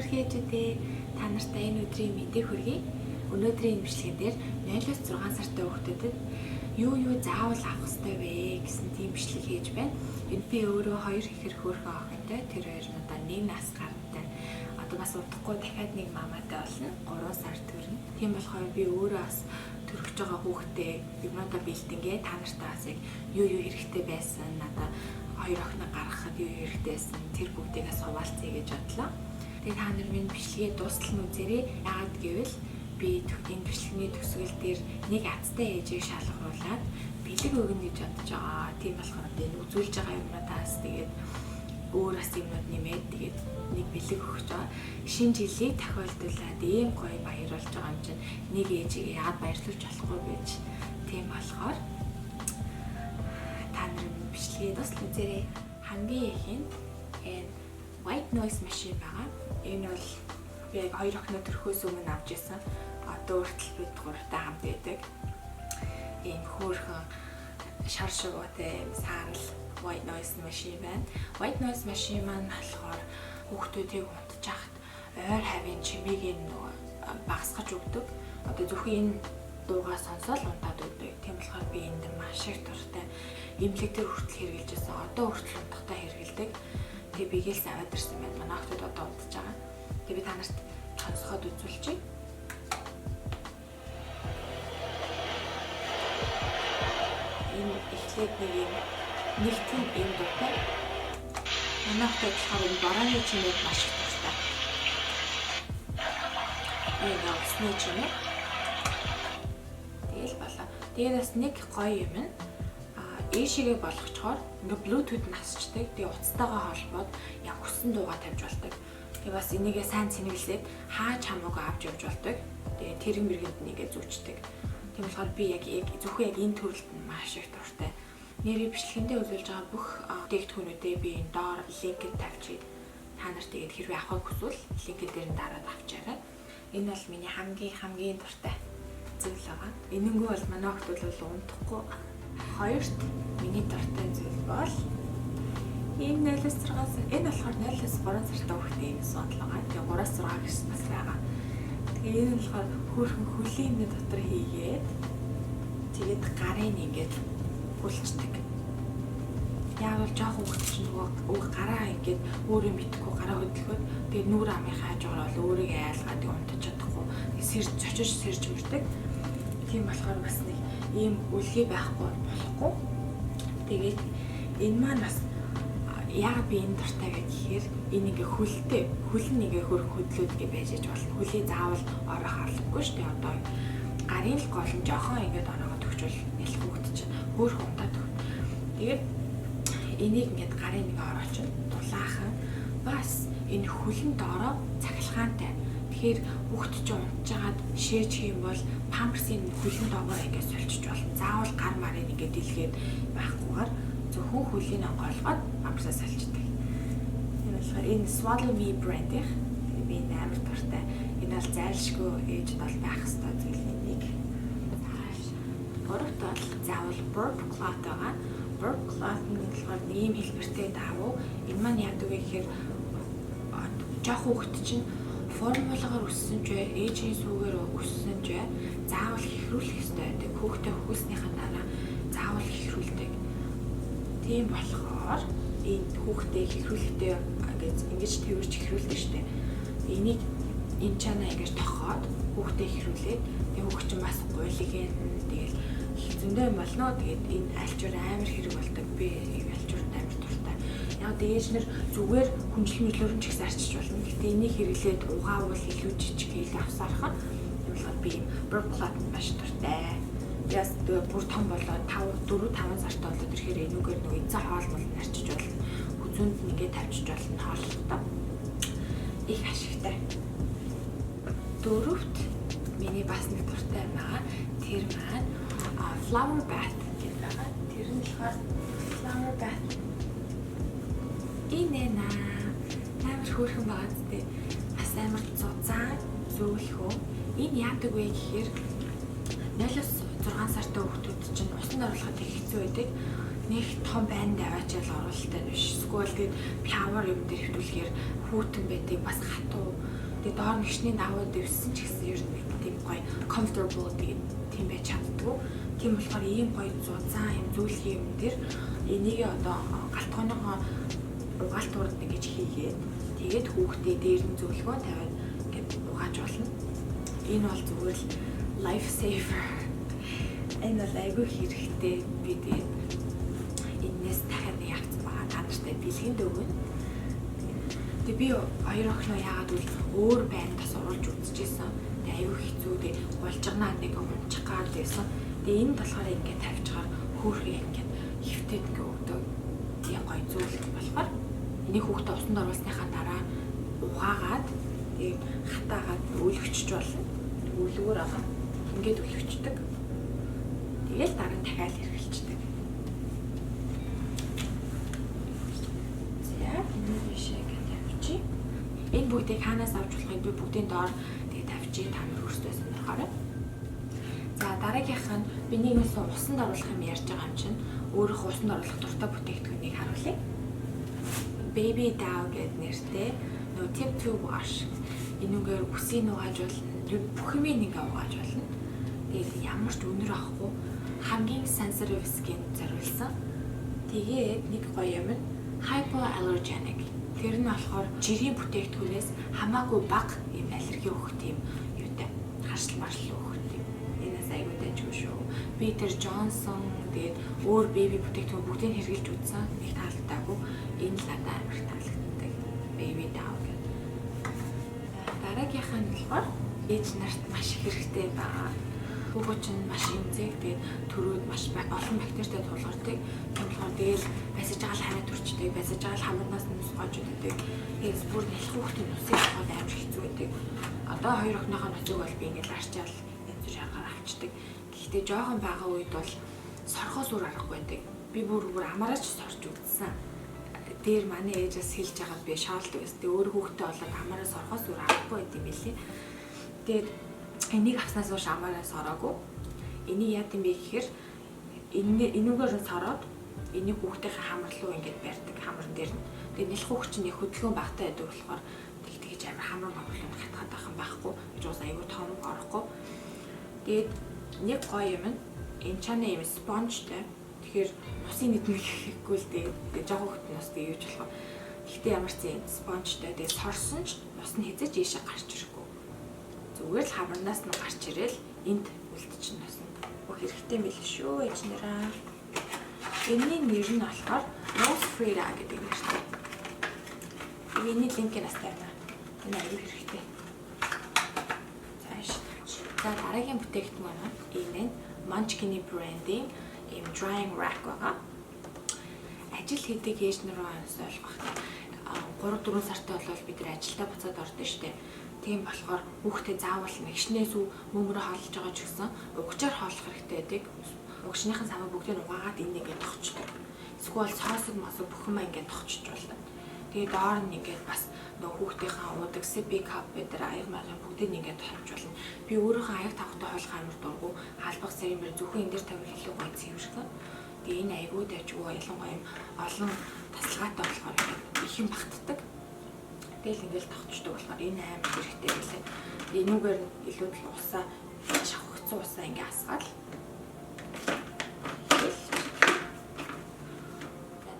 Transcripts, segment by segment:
Хөөрхөөжүүдээ та нартай энэ өдрийн мэдээг хүргэе. Өнөөдрийн бичлэгэн дээр 0-6 сартай хүүхдүүдэд юу заавал авах ёстой вэ гэсэн тийм бичлэг хийж байна. Энэ би өөрөө 2 ихэр хөөрхөн охинтой, тэр хоёр нь одоо 1 нас гарантай. Одоо бас удахгүй дахиад нэг маматай болно. 3 сар төрнө. Тийм болохоор би өөрөө бас төрөж байгаа хүүхдээ юмудаа бэлтэнгээ та нартай бас яг юу хэрэгтэй байсан, надаа 2 охиноо гаргахад юу хэрэгтэй байсан, тэр бүгдийг хуваалцъя гэж бодлоо. Тэгээ та нар минь бичлэгээ дуустал нь үзээрэй. Яагаад гэвэл би энэ бичлэгийн төгсгөл дээр нэг азтай ээжийг шалгаруулад бэлэг өгнө гэж бодож байгаа. Тийм болохоор энэ үзүүлж байгаа юмудаас тэгээд өөр бас юмуд нэмээд тэгээд нэг бэлэг өгч байгаа. Шинэ жилийг тохиолдуулаад ийм гоё баярлуулж байгаа юм чинь нэг ээжийг яагаад баярлуулж болохгүй гэж. Тийм болохоор та нар бичлэгээ дуустал үзээрэй. Хамгийн ихэнд энэ white noise machine байгаа. Энэ бол би яг 2 охиноо төрөхөөс өмнө авч ирсэн. Одоо хүртэл бид 3-тай хамт байдаг. Ийм хөөрхөн шар шувуутай саарл white noise machine байна. White noise machine маань болохоор хүүхдүүдийг унтж хахад ойр хавийн чимээг багасгаж өгдөг. Одоо зөвхөн энэ дуугаа сонсоод унтаад өгдөг. Тийм болохоор би энд маш их дуртай. Имлэг дээр хүртэл хэрэгжилж байсан. Одоо хүртэл унтахтаа хэрэгэлдэг. Тэгээ бигээл аваад ирсэн байна. Манай охтод одоо унтж байгаа. Тэгээ би та нарт сонсоход үзүүлчихье. Энэ эхлээд нэг тийм юм дуртай. Манай охтод болохоор энэ барааны чимээ маш их дуртай. Энэ усны чимээ. Тэгэл болоо. Тэгээд бас нэг гоё юм нь ээшигээ болгочоор ингээ Bluetooth насчдаг. Тэгээ утастайгаа холбоод яг хүссэн дуугаа тавьж болдог. Тэгээ бас энийгээ сайн цэнэглээд хаач хамаагүй авч явж болдог. Тэгээ тэрэг мэргэнд нэгээ зүүчдэг. Тийм болохоор би яг зөвхөн яг энэ төрөлд нь маш их дуртай. Нэрийн бичлэгэндээ үзүүлж байгаа бүх дээгтгүүнүүдээ би энэ доор линкэд тавьчих. Та нарт тэгээд хэрвээ авахыг хүсвэл линкэд дээр нь дараад авчаарай. Энэ бол миний хамгийн дуртай зүйл байгаа. Энэнгүү бол манай охид бол унтахгүй. Хоёрт миний дуртай зүйл бол энэ 0-6 сар. Энэ болохоор 0-3 сартай хүүхдийн сонл байгаа. Тэгээ 3-6 гэсэн бас байгаа. Тэгээ энэ болохоор хөөрхөн хөлийн дотор хийгээд тэгээд гарын ингээд үлчдэг. Яавал жоохон хүүхд чинь нөгөө гараа ингээд өөрөө мэдхгүй гараа хөдлөхөд тэгээд нүүр амын хаажгаар бол өөрийгөө айлгаад унтаж чадахгүй. Зочиж сэрж мөрдөг. Тийм болохоор бас нэг ийм үлгий байхгүй болохгүй. Тэгээд энэ маань бас яагаад би энэ дуртай вэ гэхээр энэ ингээ хөлтэй хөл нэгэ хөрх хөдлөөд ингээ байж болно. Хөлийг заавал ороо харлахгүй шүү дээ. Одоо гарын л гол нь жоохон ингээд ороогоо төгчвөл нэлэх хөвгт чинь хөөх унтаад өг. Тэгээд энийг ингээд гарын нэг ороочод дулаахан бас энэ хөлн доороо цахилгаантай. Тэгэхээр хүүхд чинь унтж байгаад шээж юм бол памперсын хөлн доогоор ингээд сольчиж болно. Заавал гар марыг ингээд дэлгээд байхгүйгээр зөвхөн хөлийн онгойлгоод памперсаа сольчдаг. Энэ болохоор энэ Swallow Me брэндийн би амар дуртай. Энэ бол зайлшгүй ээжд бол байх ёстой зүйлийн нэг. Гуравт бол заавал burp cloth байгаа. Burp cloth нь болохоор ийм хэлбэртэй даавуу. Энэ маань яадаг вэ гэхээр жоох хүүхд чинь формулагаар өссөн ч ээжийн сүүгээр өссөн ч заавал хэхрүүлэх ёстой байдаг. Хүүхдээ хөвгөлснийхаа дараа заавал хэхрүүлдэг. Тийм болохоор энэ хүүхдээ хэхрүүлэхдээ ингэж тэрвэрч хэхрүүлдэг штэ. Энийг энэ чанаа ингэж тохоод хүүхдээ хэхрүүлээд тэг хүүхд чинь бас гуйлгийн тэгэл зөндөө юм болно. Тэгээд энэ альчуур амар хэрэг болдог. Би альчуурт амар дуртай. Яг дээж нэр зүгээр хүнжил ч ихс арчиж болно. Гэтэ энийг хэрэглээд угаавал илүү жижиг хийл авсаархан юм болохоор би burp cloth маш дуртай. Яс бүр том болоод 4-5 сартай болоод ирэхээр энүүгээр нөгөө эзэн хоол мол нарчиж болно. Хүзүүнд нэгээ тавьчих болно хооллолтоо. Их ашигтай. Дөрөвт миний бас нэг дуртай юм байгаа. Тэр маань flower bath гэдэг байгаа. Тэр нь болохоор flower bath. Энэ амар хөөрхөн байгаа зү. Бас амар зузаан зөөлхөө. Энэ яадаг вэ гэхээр 0-6 сартай хүүхдүүд чинь усанд оруулахад их хэцүү байдаг. нэг том байн даваачаал оруулалттай биш. Эсвэл тэгээд power юм дээр хөвтүүлэхээр хүүтэн байдаг бас хатуу. Тэгээд доор нэгшний даваа дэвсэн ч гэсэн ер нь тийм гоё comfortable тийм байж чаддгүй. Тийм болохоор ийм гоё зузаан юм зүйлхийн юм дээр энийг одоо галтгооныгоо угаалтуурд ингэж хийгээд тэгээд хүүхдээ дээр нь зөвлөгөө тавиад ингээд угааж болно. Энэ бол зүгээр л life saver. Энэ бол айгүй хэрэгтэй. Би тэгээд энэс дахиад нэг явцсан байгаа. Та нартай бэлгэнд өгнө. Тэгээд би хоёр охиноо яагаад гэвэл өөр байндаа сурулж үзчихсэн. Тэгээд айгүй хэцүү. Тэгээд болжгонаа нэг унчих гал байсан. Тэгээд энэ болохоор ингээд тавьчихаар хөөрхий ингээд хөвтөд ингээд өгдөг. Тийм гоё зүйл болохоор энийг хүүхдээ усанд оруулсныхаа дараа угаагаад тэгээд хатаагаад өлгөчж болно. Өлгөөр байгаа. Ингээд өлгөчдөг. Тэгэл дараа нь дахиад хэргэлждэг. За, энэ бишээ гэж тавьчих. Энэ бүгдийг хаанаас авч болохыг би бүгдийн доор тэгээд тавьчих. Та нар өөрсдөө сонирхоорой. За, дараагийнх нь би нэгээс усанд оруулах юм ярьж байгаа юм чинь өөрийнхөө усанд оруулах дуртай бүтээгдэхүүнийг харуулъя. Baby Dow гэдэг нэртэй нөгөө tip to wash. Энүүгээр үсийг угаажуулна. Бүх юм ингээ угааж болно. Тэгээд ямар ч өнөр авахгүй хамгийн sensitive skin зориулсан. Тэгээд нэг гоё юм нь hypoallergenic. Тэр нь болохоор жирийн бүтээгдэхүүнээс хамаагүй бага юм аллерги өгөх тийм юутай харшил маршил өгөх тийм. Энэс айгүй дайггүй шүү. Peter Johnson тэгээд өөр baby бүтээгдэхүүн бүгдийг хэрглэж үзсэн. Нэг таалагдаагүй. Энэ л надад амар таалагддаг. Baby Dow гэдэг. Дараагийнх нь болохоор ээж нарт маш их хэрэгтэй байгаа. Хүүхэд чинь маш эмзэг, тэгээд төрөөд маш олон бактеритай тулгардаг. Тийм болохоор тэгэл басиж байгаа л хараа төрчдөг, басиж байгаа л хамаанаас нь ус гож өгдөг. Тэгээд бүр нэлэх хүүхдийн усыг аваад амар хэцүү байдаг. Одоо хоёр охиныхоо нуцыг бол би ингээд арчаал янз бүр шаргаар авчдаг. Гэхдээ жоохон байгаа үед бол сорхоос үр аргагүй байдаг. Би бүр амаараач сорж үзсэн. Дээр манай ээжээс хэлж байгаад би шаалдаг байсан. Тэгээд өөр хүүхдээ болоод амаараа сорхоос үр аргагүй байт юм билий. Тэгээд энийг авснаас хойш амаараа сороогүй. Энийг яа гэм бэ гэхээр энүүгээр нь сороод энийг хүүхдийнхээ хамар руу ингээд барьдаг хамран дээр нь. Тэгээд нэлэх хүүхд чинь хөдөлгөөн багтаа байдаг болохоор тэгж амар хамар моглон хатгаад байх юм байхгүй. Гэж бас аюу том орохгүй. Тэгээд нэг гоё юм нь энэ чаны юм спонжтэй. Тэгэхээр усын нэдмэг хийхгүй л тэгээд жоохон хөтөн ус тэгээд юуж болох. Гэхдээ ямар ч зэн спонжтэй тэгээд сорсон ч ус нь хязгаарч ийшээ гарч ирэхгүй. Зүгээр л хамарнаас нь гарч ирээл энд үлдчихнэ басна. Бүх хэрэгтэй мэл шүү ээжнэрээ. Энэний нэр нь болохоор Rose Frida гэдэг нэртэй. Эний линкийг нас тавина. Энэ аюу хэрэгтэй. За дараагийн бүтээгдэхүүн маань энэ Munchkin branding ийм drying rack байгаа. Ажил хийдэг ээжнэр бас ойлгох. 3-4 сартай болвол бид нэр ажилдаа буцаад ордоо штэ. Тийм болохоор хүүхдээ заавал нэгшнээс мөмрөө хаалж байгаа ч гэсэн угчаар хаалах хэрэгтэй байдаг. Угшныхын самаа бүгдийг угаагаад энэ ингээд тогчдог. Эсвэл соосог мосог бүх юм ингээд тогчж болно. Тэгээ доор нь ингээд бас нөгөө хүүхдийнхээ уудаг sippy cup гэдэг аяг маяг бүгдийг ингээд тавьж болно. Би өөрийнхөө аяг тавхтай хойлох амар дургу хаалбах сарын мөр зөвхөн энэ дээр тавил илүү гоё цэвэрлэн. Тэгээ энэ аягууд ажгүй ялангуяа юм олон тасалгаатай болохоор их юм багтдаг. Тэгэл ингээл тавчдаг болохоор энэ амар хэрэгтэй байлаа. Энүүгээр илүү л усаа шавхцсан усаа ингээ асгаал.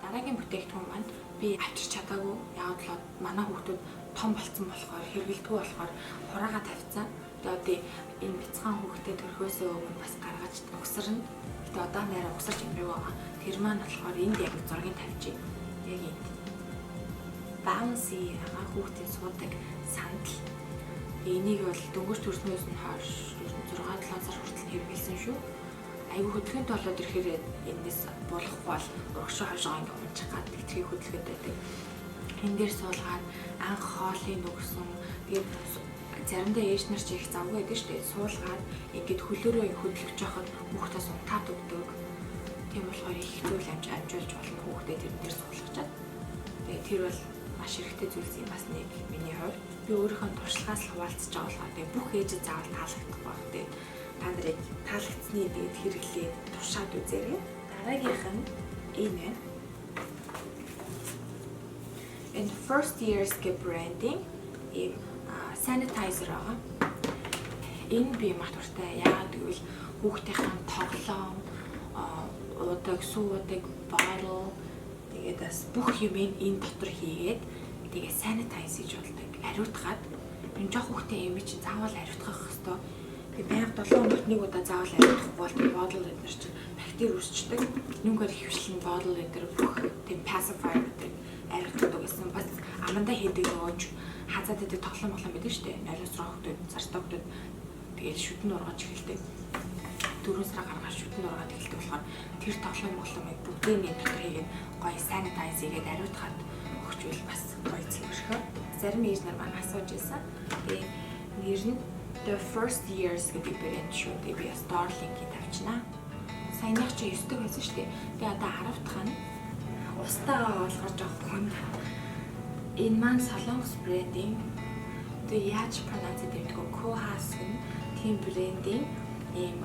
Дараагийн бүтээгдэхүүн маань би авчирч чадаагүй. Яг л манай хүүхдүүд том болсон болохоор хэрэгэлдэггүй болохоор хураагаа тавьсан. Тэгээд энэ бяцхан хүүхдэд төрхөөсөө өмнө бас гаргаж угсарна. Гэтэ одоо нэрээ угсарч имрэг байгаа. Тэр маань болохоор энд яг зургийг тавьчих. Яг энд. Bouncy ага хүүхдийн суудаг сандал. Энийг бол дөнгөж төрснөөс нь хойш 6-7 сар хүртэл хэрэгэлсэн шүү. Айгу хөдөлгөөнтэй болоод ирэхээр энэс болохгүй бол урагшаа хойшоо ингээ унчих гад итгэх хөдөлгөөтэй байдаг. Энэ дээр суулгаад анх хоолыг нөгсөн. Тэгээд заримдаа ээж нар ч их завгүй байдаг шүү дээ. Суулгаад ингээд хөлөөрөө хөдөлгөж яхад хүүхдээс унтаад өгдөг. Тийм болохоор их зүйл амжуулж болно хүүхдэд тэр дээр суулгачаад. Тэгээд тэр бол маш хэрэгтэй зүйлс юм бас нэг миний хувьд. Би өөрийнхөө туршлагаас хуваалцаж байгаа болохоор тэгээд бүх ээжид заавал таалагдах байх. Тэгээд та нарыг таалагдсны тэгээд хэрэглээ туршаад үзээрэй. Дараагийнх нь Энэ энэ first years гэ branding ийм sanitizer байгаа. Энэ би маш дуртай. Яагаад гэвэл хүүхдийн тоглоом, удаг, суудаг, bottle тэгээд бас бүх юм энэ дотор хийгээд тэгээд sanitize хийж болдог. Ариутгаад энэ жоох хүүхдийн имиж заавал ариутгах хэрэгтэй. Тэгээд байнга 7 хоногт нэг удаа заавал ариутгахгүй бол bottle эдгээр чинь бактери үүсчдэг. Нүгээр хөвшлэн bottle эдгээр бүх тийм pacifier гэдэг ариутгадаг гэсэн. Бас амандаа хийдэг нөгөөж хазаад идэг тоглоом байдаг шүү дээ. Нойлоосроо хөвгдөд, цартаа хөвгдөд тэгээд шүтэн ургаж эхэлдэг. 4 сар гаргаж шүтэн ургаад эхэлдэг болохоор тэр тоглоомыг бүгдийг нэг дотор хийгээд гоё sanitize хийгээд ариутгаад өгчвөл бас гоё зэвэрхөө. Зарим ээж нар маань асууж байсан. Тэгээд нэр нь The First Years гэдэг брэнд шүү. Тэгээд би Starlink-ийг тавьчихнаа. Саяных чи 9 дэх байсан шүү дээ. Тэгээд одоо 10 дахь нь устаагаа болгож авах хүн. Энэ маань Солонгос брендинг. Тэгээд яаж pronounce гэдэг вэ? Kohas гэх тийм брендинг ийм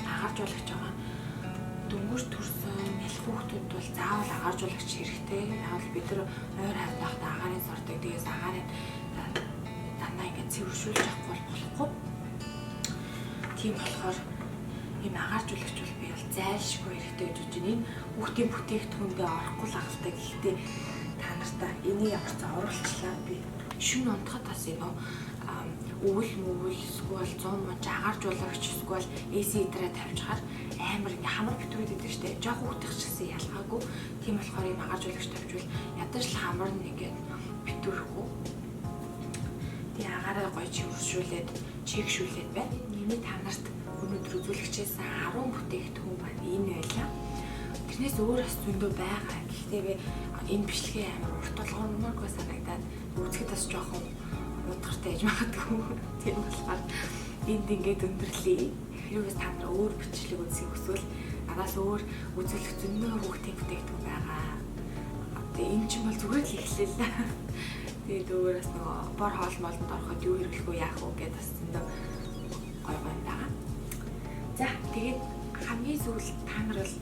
агааржуулагч байгаа. Дөнгөж төрсөн ялх хүүхдүүд бол заавал агааржуулагч хэрэгтэй. Яавал бид нар ойр хавьд байхдаа агаарын сордог. Тэгээс агаарын дандаа ингээд цэвэршүүлж авахгүй болохгүй. Тийм болохоор ийм агааржуулагч бол би бол зайлшгүй хэрэгтэй гэж бодож байна. Энэ хүүхдийн бүтээгдэхүүндээ орохгүй л агaalтай. Гэхдээ та нартаа энийг ямар ч оруулчлаа би шүн унтахад бас энэ өвөл мөвөл эсвэл 100 мож агааржуулагч эсвэл AC дээр тавьчихаар амар ингээ хамар битүүрээд идэг штэ. Жог хүүхдих ч гэсэн ялгаагүй. Тийм болохоор ийм агааржуулагч тавьчихвал ядаж л хамар нэгээд битүүрэхгүй. Тэгээ агаараа гоё чивэршүүлээд чигшүүлээд байна. Миний та нарт өнөөдөр үзүүлэгчээс 10 бүтээгдэхүүн байна. Энэ байлаа. Тэрнээс өөр бас зөндөө байгаа. Гэхдээ би энэ бичлэгээ амар урт болгооморгүй санагдаад үзэхэд бас жоохон удаартай ээж магадгүй. Тийм болохоор энд ингээд өндөрлөе. Хэрвээ та нар өөр бичлэг үзэх хүсвэл надаас өөр үзүүлэх зөндөө хүүхдийн бүтээгдэхүүн байгаа. Тэгээ энэ ч юм бол зүгээр л эхлэв л. Тэгээд өөрөөс нөгөө бор хоол молонд ороход юу хэрэглэх вэ яах вэ гэдээ бас зөндөө гоё байна. За тэгээд хамгийн сүүлд та нар бол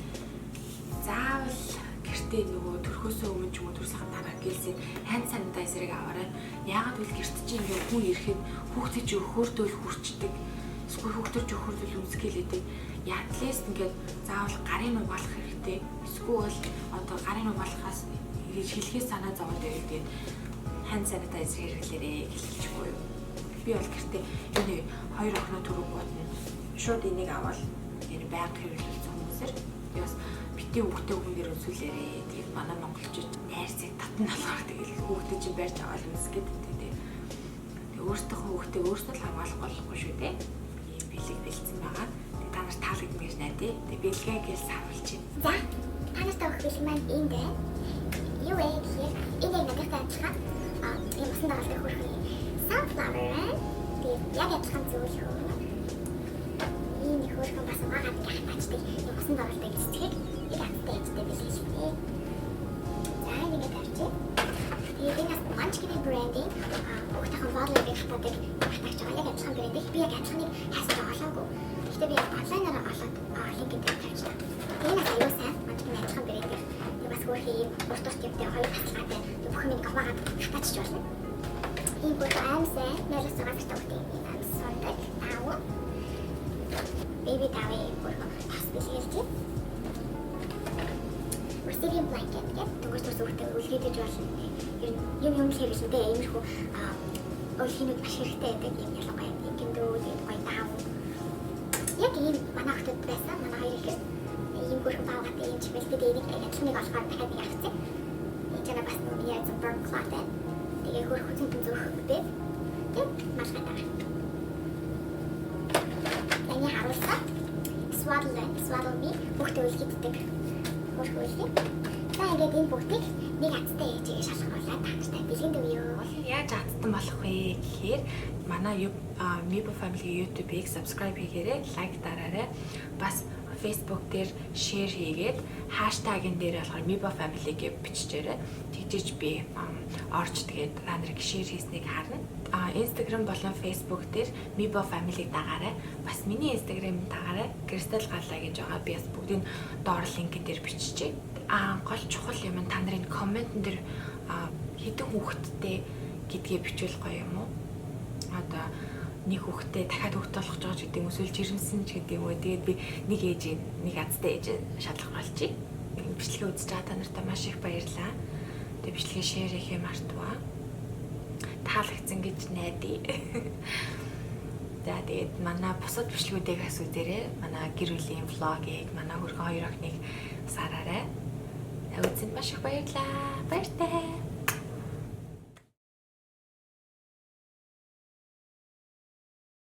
заавал гэртээ нөгөө төрхөөсөө өмнө ч юм уу төрсөхийн дараа гэлсээ hand sanitizer-ыг аваарай. Яагаад гэвэл гэрт чинь ингээ хүн ирэхэд хүүхдээ чи өхөөрдөл хүрчдэг. Эсвэл хүүхдээ чи өхөөрдөл үнсгэлээдэг. Яатлээс ингээд заавал гарын угаалах хэрэгтэй. Эсвэл одоо гарын угаалахаас хэлхээс санаа зовоод байдаг. Hand sanitizer хэрэглээрэй хэлчихгүй юу. Би бол гэртээ энэ 2 охиноо төрөвгүүд нь шууд энийг аваад энэ байнга хэрэглүүлсэн хүмүүсээр яс битээ хүүхдээ өгнөр үзүүлээрээ. Тэгээд манай монголчууд найрцаг татна болохоор тэгээд хүүхдээ чинь барьж аваад үнсгээд тэгээд өөртөө хүүхдээ өөртөө л хамгаалах болохгүй шүү дээ. Ийм бэлэг бэлдсэн байгаа. Тэгээд та нар таалагдмаар найдаа. Тэгээд бэлгээ гээл савлж байна. За та нартай өгөх бэлэг маань энд байна. Юу вэ гэхээр энэ надад адилхан ийм усан дагалдаг хөрх sunflower байна. Тэгээд яг адилхан зүйл хөө. Энэ хөрхөн бас угаагаад гахтаачдаг ийм усан дагалдаг цэцгийг ягтай ээжтэй бэлгэлээ. За ингэ тавьчих. Тэгээд энэ манчкины брендинг хүүхдийн бодлыг хатаадаг хатаач байгаа яг адилхан брендинг. Би яг адилханыг хайсаж олоогүй. Гэхдээ би онлайнаар олоод линкийг тавьчихсан. Энэ аюултай манчкины адилхан брендинг. Бас хөрхий урт явтай хоёр баталгаатай бүх юм аваад хатаачж болно. Энэ бүр аимсаа нэрс цагаас тавтай юм сондог тав. Baby тавь бүр тас бэлгэлж. Receiving blanket гэдэг төгс төрсөөртэй үлгэдэж болно. Юм хэрэглэхдээ иймэрхүү өлхийнүүд маш хэрэгтэй байдаг юм ялангуяа гиндүү гоё тав. Яг ийм манай хотод байсан манай хоёр ихэр ийм хөрхөн баавгатай юм чимэл бид энийг адилханыг олохоор дахиад нэг авцсан. Энэ ч бас нэг яаж burn cloth байна. Тэгээ хөрх хүчтэй зөөх үдээ. Тэг маш гадаг. Энийг харуулсан. Swaddle me бүгдээ үлгэддэг. Хөрх үлгий. За ингээд энэ бүгдийг нэг хацтай ээжигээ шалгуулаад тааштай бэлгэнд өгье. Яаж хацсан болох вэ гэхээр манай Mibo Family YouTube-ийг subscribe хийгээрэй, лайк дараарай. Бас Facebook дээр share хийгээд хаштагийн дээр болохоор Mibo Family гэж биччихээрэй. Тэгжиж би орж тэгээд та нарыг share хийснийг харна. Instagram болон Facebook дээр Mibo Family-г дагаарай. Бас миний Instagram-ыг дагаарай. Crystal Gala гэж байгаа. Би бас бүгдийг доор линкэн дээр биччихье. Гол чухал юм та нарын комментэн дээр хэдэн хүүхэдтэй гэдгээ бичвэл гоё юм уу? Одоо нэг хүүхдээ дахиад хүүхд болгож байгаа ч гэдэг юм эсвэл жирэмсэн ч гэдэг юм уу. Тэгээд би нэг ээж нэг азтай ээж шатлах болчих. Бичлэгээ үзэж байгаа та нартай маш их баярлалаа. Тэгээд бичлэгээ share хийхээ мартаваа. Таалагдсан гэж найдаа. За тэгээд манай бусад бичлэгүүдийг бас үзээрэй. Манай гэр бүлийн влогийг, манай хөргөн хоёр охиныг сараарай. Үзэнд маш их баярлалаа. Баяртай.